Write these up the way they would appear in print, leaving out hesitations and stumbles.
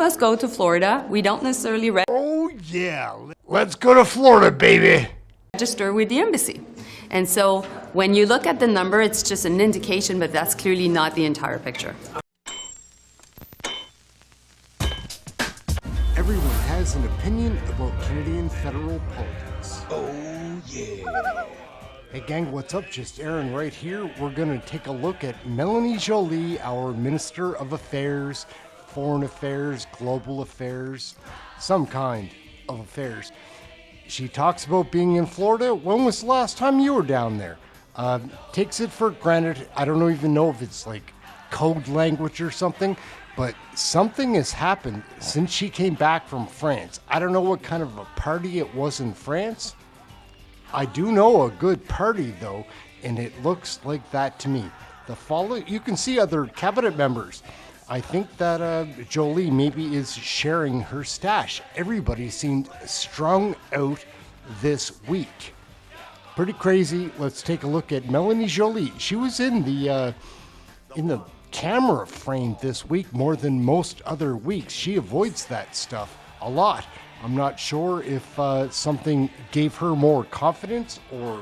of us go to Florida. We don't necessarily Oh yeah, let's go to Florida, baby. register with the embassy. And so when you look at the number, it's just an indication, but that's clearly not the entire picture. Everyone has an opinion about Canadian federal politics. Oh yeah. Hey gang, what's up? Just Aaron right here. We're gonna take a look at Melanie Joly, our Minister of Affairs, Foreign Affairs, Global Affairs, some kind of affairs. She talks about being in Florida. When was the last time you were down there? Takes it for granted. I don't even know if it's like code language or something, but something has happened since she came back from France. I don't know what kind of a party it was in France. I do know a good party though, and it looks like that to me. You can see other cabinet members. I think that Joly maybe is sharing her stash. Everybody seemed strung out this week. Pretty crazy. Let's take a look at Melanie Joly. She was in the camera frame this week more than most other weeks. She avoids that stuff a lot. I'm not sure if something gave her more confidence or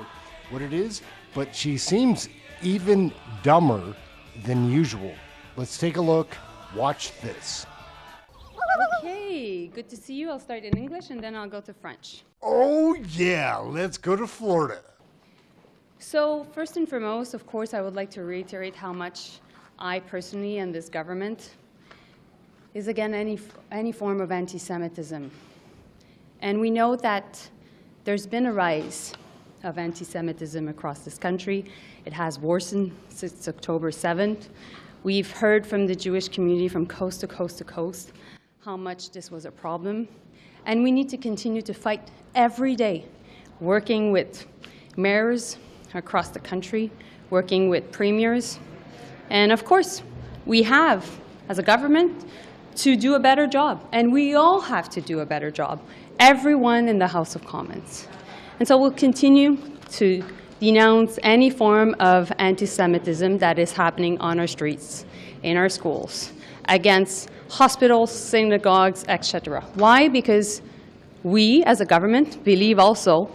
what it is, but she seems even dumber than usual. Let's take a look. Watch this. Okay, good to see you. I'll start in English and then I'll go to French. Oh yeah, let's go to Florida. So first and foremost, of course, I would like to reiterate how much I personally and this government is against any form of anti-Semitism. And we know that there's been a rise of anti-Semitism across this country. It has worsened since October 7th. We've heard from the Jewish community from coast to coast to coast how much this was a problem. And we need to continue to fight every day, working with mayors across the country, working with premiers. And of course, we have, as a government, to do a better job. And we all have to do a better job, everyone in the House of Commons. And so we'll continue to denounce any form of anti-Semitism that is happening on our streets, in our schools, against hospitals, synagogues, etc. Why? Because we, as a government, believe also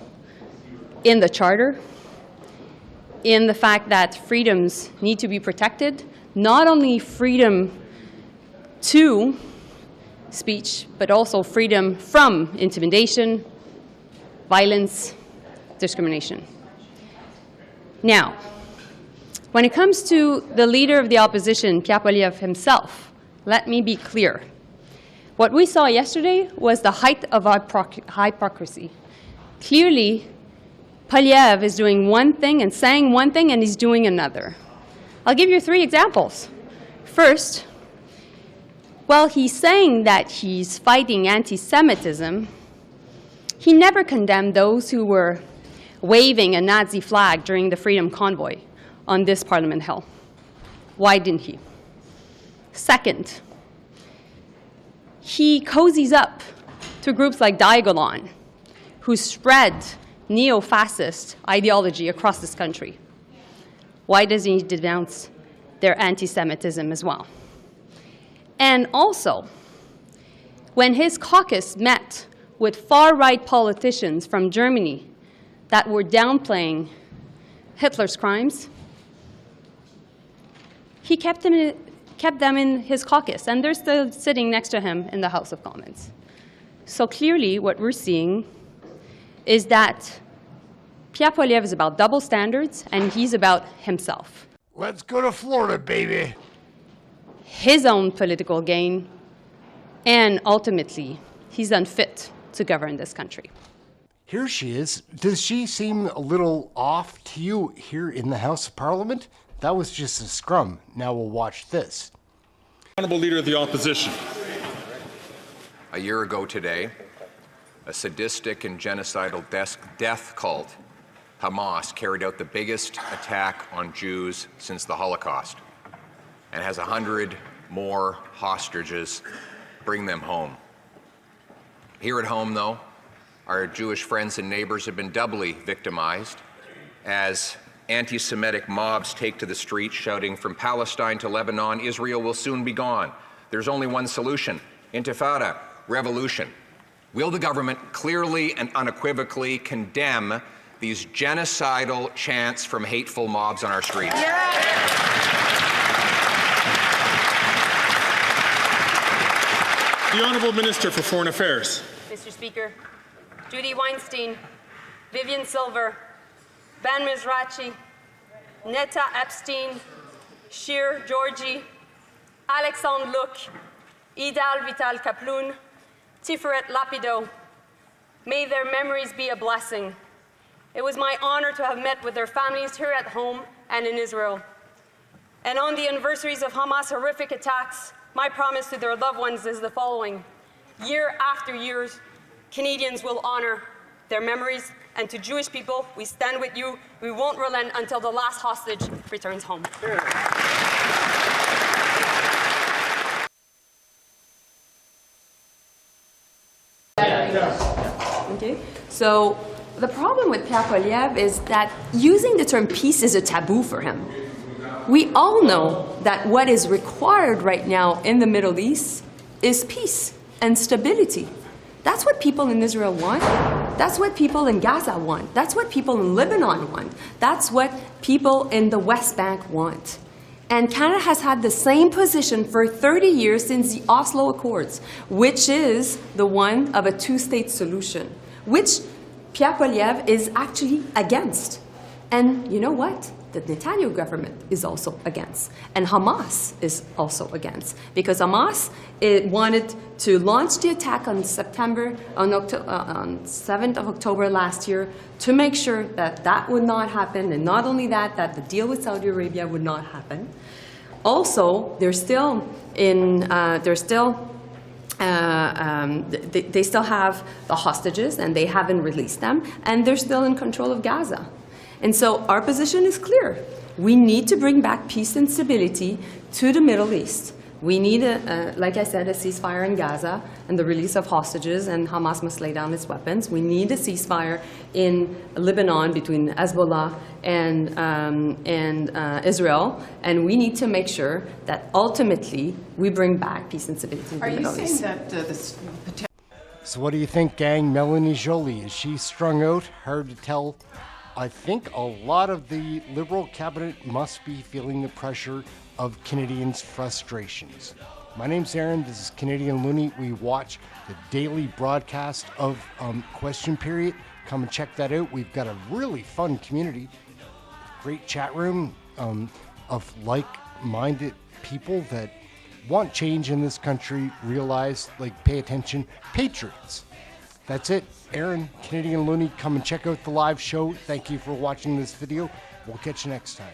in the Charter, in the fact that freedoms need to be protected, not only freedom to speech, but also freedom from intimidation, violence, discrimination. Now, when it comes to the leader of the opposition, PIERRE Poilievre himself, let me be clear. What we saw yesterday was the height of our hypocrisy. Clearly, Poilievre is doing one thing and saying one thing, and he's doing another. I'll give you 3 examples. First, while he's saying that he's fighting anti-Semitism, he never condemned those who were waving a Nazi flag during the Freedom Convoy on this Parliament Hill. Why didn't he? Second, he cozies up to groups like Diagolon, who spread neo-fascist ideology across this country. Why doesn't he denounce their anti-Semitism as well? And also, when his caucus met with far-right politicians from Germany that were downplaying Hitler's crimes, he kept them in his caucus, and they're still sitting next to him in the House of Commons. So clearly, what we're seeing is that PIERRE Poilievre is about double standards, and he's about himself. Let's go to Florida, baby. His own political gain, and ultimately, he's unfit to govern this country. Here she is. Does she seem a little off to you here in the House of Parliament? That was just a scrum. Now we'll watch this. Honourable Leader of the Opposition. A year ago today, a sadistic and genocidal death cult, Hamas, carried out the biggest attack on Jews since the Holocaust and has 100 more hostages. Bring them home. Here at home, though, our Jewish friends and neighbors have been doubly victimized as anti-Semitic mobs take to the streets shouting, "From Palestine to Lebanon, Israel will soon be gone. There's only one solution: Intifada, revolution. Will the government clearly and unequivocally condemn these genocidal chants from hateful mobs on our streets? The Honourable Minister for Foreign Affairs. Mr. Speaker, Judy Weinstein, Vivian Silver, Ben Mizrachi, Netta Epstein, Shir Georgi, Alexandre Luc, Idal Vital Kaploun, Tiferet Lapido. May their memories be a blessing. It was my honor to have met with their families here at home and in Israel. And on the anniversaries of Hamas' horrific attacks, my promise to their loved ones is the following. Year after year, Canadians will honor their memories, and to Jewish people, we stand with you. We won't relent until the last hostage returns home. Okay, so the problem with Pierre Poilievre is that using the term peace is a taboo for him. We all know that what is required right now in the Middle East is peace and stability. That's what people in Israel want. That's what people in Gaza want. That's what people in Lebanon want. That's what people in the West Bank want. And Canada has had the same position for 30 years since the Oslo Accords, which is the one of a two-state solution, which Pierre Poilievre is actually against. And you know what? The Netanyahu government is also against. And Hamas is also against. Because Hamas wanted to launch the attack on 7th of October last year to make sure that that would not happen. And not only that, that the deal with Saudi Arabia would not happen. Also, they still have the hostages and they haven't released them. And they're still in control of Gaza. And so our position is clear. We need to bring back peace and stability to the Middle East. We need, like I said, a ceasefire in Gaza and the release of hostages, and Hamas must lay down its weapons. We need a ceasefire in Lebanon between Hezbollah and Israel, and we need to make sure that ultimately we bring back peace and stability in the Middle East. So what do you think, gang? Melanie Joly, is she strung out? Hard to tell. I think a lot of the Liberal cabinet must be feeling the pressure of Canadians' frustrations. My name's Aaron. This is Canadian Looney. We watch the daily broadcast of Question Period. Come and check that out. We've got a really fun community, great chat room of like-minded people that want change in this country, realize, pay attention, patriots. That's it. Aaron, Canadian Looney, come and check out the live show. Thank you for watching this video. We'll catch you next time.